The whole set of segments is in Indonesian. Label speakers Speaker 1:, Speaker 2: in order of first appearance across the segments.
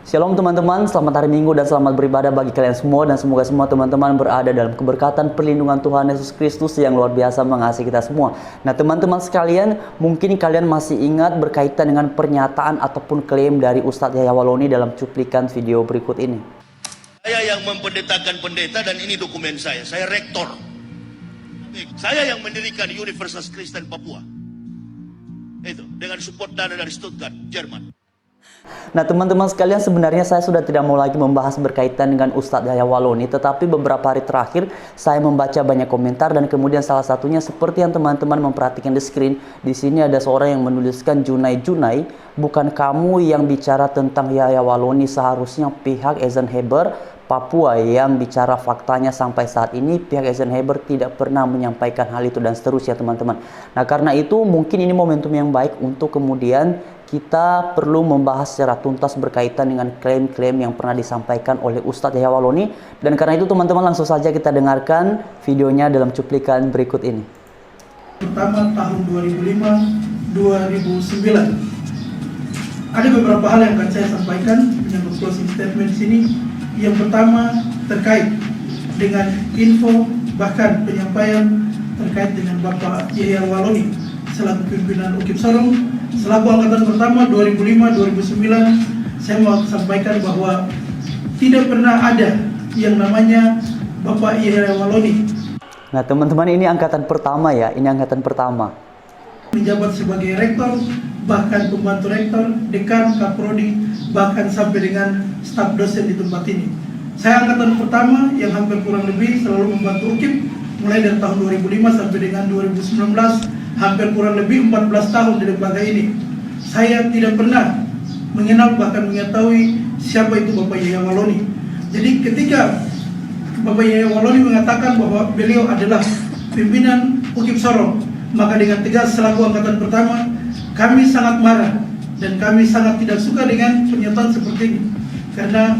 Speaker 1: Shalom teman-teman, selamat hari Minggu dan selamat beribadah bagi kalian semua. Dan semoga semua teman-teman berada dalam keberkatan perlindungan Tuhan Yesus Kristus yang luar biasa mengasihi kita semua. Nah teman-teman sekalian, mungkin kalian masih ingat berkaitan dengan pernyataan ataupun klaim dari Ustadz Yahya Walloni dalam cuplikan video berikut ini.
Speaker 2: Saya yang mempendetakan pendeta dan ini dokumen saya rektor. Saya yang mendirikan Universitas Kristen Papua. Itu dengan support dana dari Stuttgart, Jerman.
Speaker 1: Nah teman-teman sekalian, sebenarnya saya sudah tidak mau lagi membahas berkaitan dengan Ustadz Yahya Walloni, tetapi beberapa hari terakhir saya membaca banyak komentar dan kemudian salah satunya seperti yang teman-teman memperhatikan di screen. Di sini ada seorang yang menuliskan, Junai, bukan kamu yang bicara tentang Yahya Walloni, seharusnya pihak Eisenhower Papua yang bicara faktanya. Sampai saat ini pihak Eisenhower tidak pernah menyampaikan hal itu dan seterusnya teman-teman. Nah karena itu mungkin ini momentum yang baik untuk kemudian kita perlu membahas secara tuntas berkaitan dengan klaim-klaim yang pernah disampaikan oleh Ustadz Yahya Walloni. Dan karena itu teman-teman langsung saja kita dengarkan videonya dalam cuplikan berikut ini.
Speaker 3: Pertama tahun 2005-2009 ada beberapa hal yang akan saya sampaikan menyangkut closing statement di sini. Yang pertama terkait dengan info bahkan penyampaian terkait dengan Bapak Yahya Walloni selaku pimpinan UKIP Sorong selaku angkatan pertama 2005-2009. Saya mau sampaikan bahwa tidak pernah ada yang namanya Bapak Yahya Walloni.
Speaker 1: Nah teman-teman, ini angkatan pertama ya, ini angkatan pertama.
Speaker 3: Menjabat sebagai rektor, bahkan pembantu rektor, dekan, kaprodi, bahkan sampai dengan staf dosen di tempat ini. Saya angkatan pertama yang hampir kurang lebih selalu membantu UKIP mulai dari tahun 2005 sampai dengan 2019. Hampir kurang lebih 14 tahun di lembaga ini. Saya tidak pernah mengenal bahkan mengetahui siapa itu Bapak Yahya Walloni. Jadi ketika Bapak Yahya Walloni mengatakan bahwa beliau adalah pimpinan UKIP Sorong, maka dengan tegas selaku angkatan pertama kami sangat marah dan kami sangat tidak suka dengan pernyataan seperti ini, karena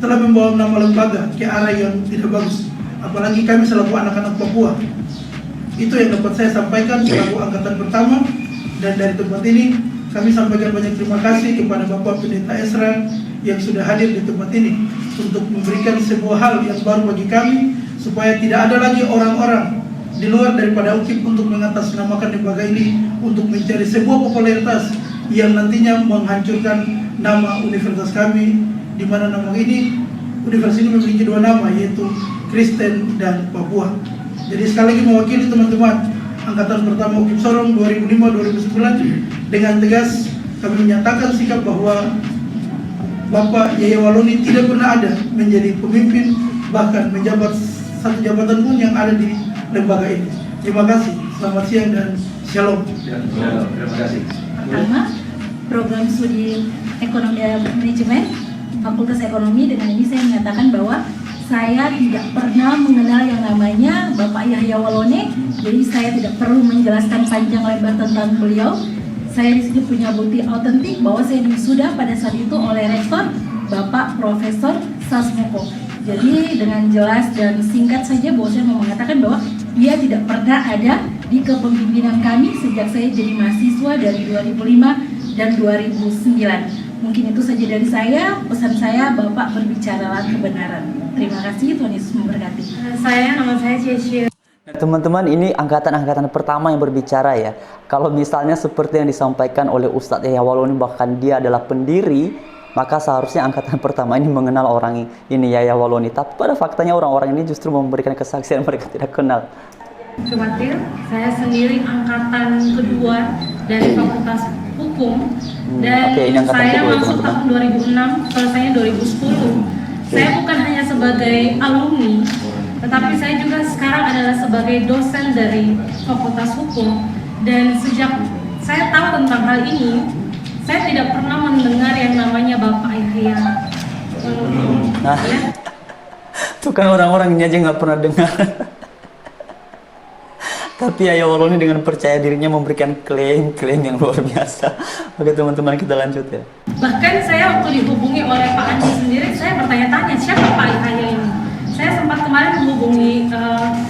Speaker 3: telah membawa nama lembaga ke arah yang tidak bagus, apalagi kami selaku anak-anak Papua. Itu yang dapat saya sampaikan selaku angkatan pertama. Dan dari tempat ini kami sampaikan banyak terima kasih kepada Bapak Pendeta Esra yang sudah hadir di tempat ini untuk memberikan sebuah hal yang baru bagi kami, supaya tidak ada lagi orang-orang di luar daripada UKIP untuk mengatasnamakan lembaga ini untuk mencari sebuah popularitas yang nantinya menghancurkan nama universitas kami, di mana nama ini, universitas ini memiliki dua nama, yaitu Kristen dan Papua. Jadi sekali lagi mewakili teman-teman angkatan pertama UKIP Sorong 2005-2009, dengan tegas kami menyatakan sikap bahwa Bapak Yahya Walloni tidak pernah ada menjadi pemimpin, bahkan menjabat satu jabatan pun yang ada di lembaga ini. Terima kasih, selamat siang dan shalom.
Speaker 4: Terima kasih.
Speaker 5: Pertama, program studi ekonomi dan manajemen Fakultas Ekonomi. Dengan ini saya menyatakan bahwa saya tidak pernah mengenal yang namanya Bapak Yahya Walloni, jadi saya tidak perlu menjelaskan panjang lebar tentang beliau. Saya di sini punya bukti autentik bahwa saya wisuda pada saat itu oleh Rektor Bapak Profesor Sasmoko. Jadi dengan jelas dan singkat saja bahwa saya mau mengatakan bahwa dia tidak pernah ada di kepemimpinan kami sejak saya jadi mahasiswa dari 2005 dan 2009. Mungkin itu saja dari saya. Pesan saya, Bapak berbicaralah kebenaran. Terima kasih, Tuhan Yesus memberkati.
Speaker 6: Nama saya Cia.
Speaker 1: Nah, teman-teman, ini angkatan-angkatan pertama yang berbicara ya. Kalau misalnya seperti yang disampaikan oleh Ustadz Yahya Walloni, bahkan dia adalah pendiri, maka seharusnya angkatan pertama ini mengenal orang ini, Yahya Walloni. Tapi pada faktanya orang-orang ini justru memberikan kesaksian mereka tidak kenal.
Speaker 6: Khawatir, saya sendiri angkatan kedua dari Fakultas Hukum dan
Speaker 1: Oke, ini angkatan
Speaker 6: saya
Speaker 1: kedua,
Speaker 6: masuk
Speaker 1: teman-teman.
Speaker 6: tahun 2006, selesainya 2010. Saya bukan hanya sebagai alumni, tetapi saya juga sekarang adalah sebagai dosen dari Fakultas Hukum. Dan sejak saya tahu tentang hal ini, saya tidak pernah mendengar yang namanya Bapak Yahya.
Speaker 1: Nah, itu kan orang-orang ini aja nggak pernah dengar. Tapi Yahya Walloni dengan percaya dirinya memberikan klaim-klaim yang luar biasa. Oke teman-teman, kita lanjut ya.
Speaker 6: Bahkan saya waktu dihubungi oleh Pak Andi sendiri, saya bertanya-tanya siapa Pak Yahya ini. Saya sempat kemarin menghubungi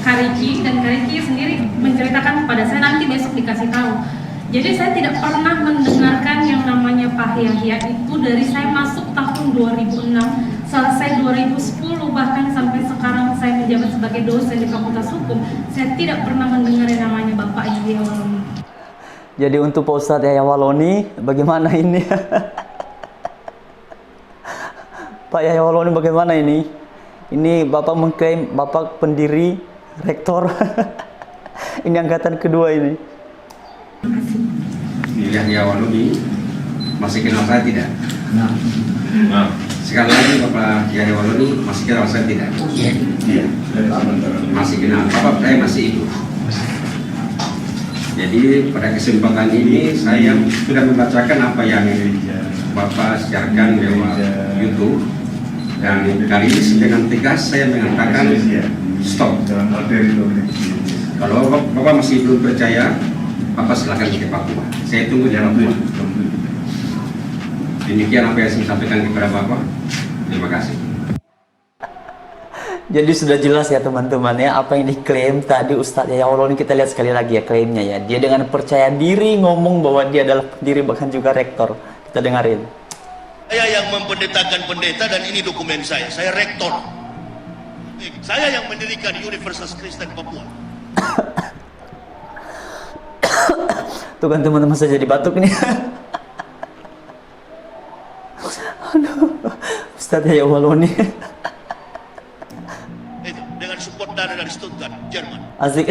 Speaker 6: Kariki, dan Kariki sendiri menceritakan kepada saya nanti besok dikasih tahu. Jadi saya tidak pernah mendengarkan yang namanya Pak Yahya itu dari saya masuk tahun 2006, selesai 2010, bahkan sampai sekarang saya menjabat sebagai dosen di Fakultas Hukum. Saya tidak pernah mendengar yang namanya Bapak Yahya Waloni.
Speaker 1: Jadi untuk Pak Ustadz Yahya Waloni, bagaimana ini? Pak Yahya Waloni bagaimana ini? Ini Bapak mengklaim Bapak pendiri, rektor. Ini angkatan kedua ini.
Speaker 4: Yahya Waloni masih kenal saya tidak? Nah. Sekali lagi Bapak Yahya Waloni masih kenal saya tidak? Iya. Masih kenal. Bapak saya masih hidup. Jadi pada kesempatan ini saya sudah membacakan apa yang Bapak siarkan lewat YouTube, dan kali ini dengan tegas saya mengatakan stop. Kalau Bapak masih belum percaya, Bapak silakan ke Papua. Saya tunggu di Papua. Demikian apa yang saya sampaikan kepada Bapak. Terima kasih.
Speaker 1: Jadi sudah jelas ya teman-teman ya, apa yang diklaim tadi Ustadz Yahya Waloni. Kita lihat sekali lagi ya klaimnya ya. Dia dengan percaya diri ngomong bahwa dia adalah pendiri bahkan juga rektor. Kita dengarin.
Speaker 2: Saya yang mempendetakan pendeta dan ini dokumen saya. Saya rektor. Saya yang mendirikan Universitas Kristen Papua.
Speaker 1: Tuh kan teman-teman, saya jadi batuk nih. Aduh, Ustadz Yahya Waloni.
Speaker 2: Dengan support dana dari Stuttgart, Jerman.
Speaker 1: Asik.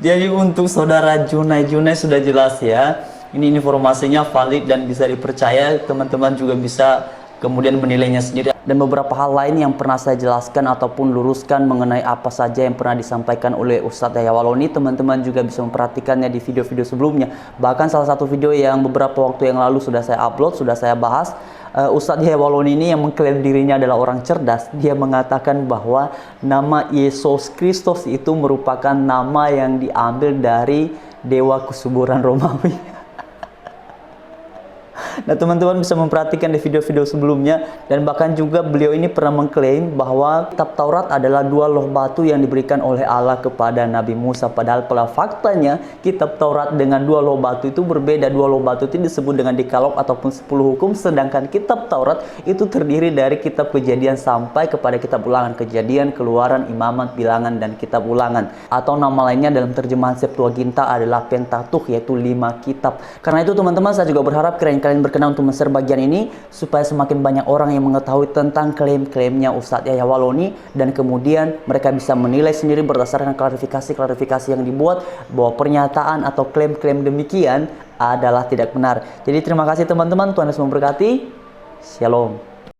Speaker 1: Jadi untuk saudara Junai sudah jelas ya. Ini informasinya valid dan bisa dipercaya. Teman-teman juga bisa kemudian menilainya sendiri. Dan beberapa hal lain yang pernah saya jelaskan ataupun luruskan mengenai apa saja yang pernah disampaikan oleh Ustadz Yahya Waloni, teman-teman juga bisa memperhatikannya di video-video sebelumnya. Bahkan salah satu video yang beberapa waktu yang lalu sudah saya upload, sudah saya bahas. Ustadz Yahya Waloni ini yang mengklaim dirinya adalah orang cerdas. Dia mengatakan bahwa nama Yesus Kristus itu merupakan nama yang diambil dari dewa kesuburan Romawi. Nah teman-teman bisa memperhatikan di video-video sebelumnya. Dan bahkan juga beliau ini pernah mengklaim bahwa kitab Taurat adalah 2 loh batu yang diberikan oleh Allah kepada Nabi Musa. Padahal pada faktanya kitab Taurat dengan 2 loh batu itu berbeda. 2 loh batu itu disebut dengan Dekalog ataupun 10 hukum. Sedangkan kitab Taurat itu terdiri dari kitab Kejadian sampai kepada kitab Ulangan. Kejadian, Keluaran, Imamat, Bilangan, dan kitab Ulangan. Atau nama lainnya dalam terjemahan Septuaginta adalah Pentateuch, yaitu 5 kitab. Karena itu teman-teman, saya juga berharap kalian berkenan untuk men-share bagian ini supaya semakin banyak orang yang mengetahui tentang klaim-klaimnya Ustadz Yahya Waloni, dan kemudian mereka bisa menilai sendiri berdasarkan klarifikasi yang dibuat bahwa pernyataan atau klaim-klaim demikian adalah tidak benar. Jadi terima kasih teman-teman, Tuhan Yesus memberkati. Shalom.